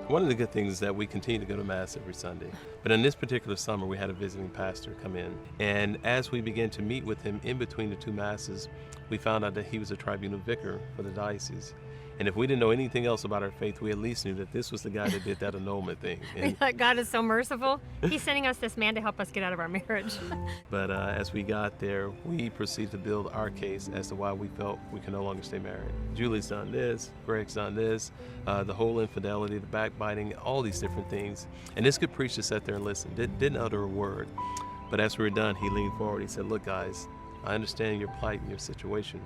One of the good things is that we continue to go to Mass every Sunday. But in this particular summer, we had a visiting pastor come in. And as we began to meet with him in between the two Masses, we found out that he was a tribunal vicar for the diocese. And if we didn't know anything else about our faith, we at least knew that this was the guy that did that annulment thing. And, God is so merciful. He's sending us this man to help us get out of our marriage. but as we got there, we proceeded to build our case as to why we felt we can no longer stay married. Julie's done this, Greg's done this, the whole infidelity, the backbiting, all these different things. And this good preacher sat there and listened, didn't utter a word. But as we were done, he leaned forward. He said, "Look, guys, I understand your plight and your situation.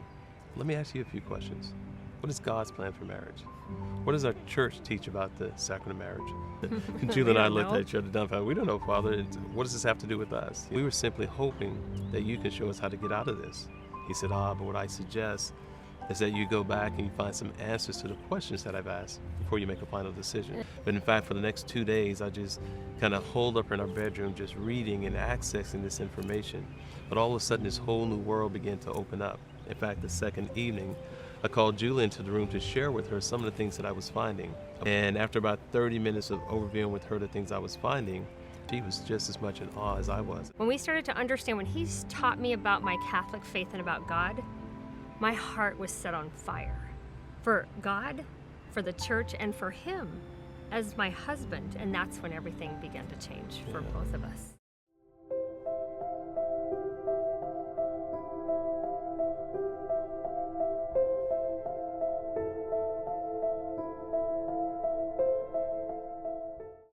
Let me ask you a few questions. What is God's plan for marriage? What does our church teach about the sacrament of marriage?" Julie and I looked at each other dumbfounded. We don't know, Father. What does this have to do with us? We were simply hoping that you could show us how to get out of this. He said, but what I suggest is that you go back and you find some answers to the questions that I've asked before you make a final decision. But in fact, for the next 2 days, I just kind of holed up in our bedroom, just reading and accessing this information. But all of a sudden, this whole new world began to open up. In fact, the second evening, I called Julie into the room to share with her some of the things that I was finding. And after about 30 minutes of overviewing with her the things I was finding, she was just as much in awe as I was. When we started to understand, when he's taught me about my Catholic faith and about God, my heart was set on fire for God, for the church, and for him as my husband. And that's when everything began to change for both of us.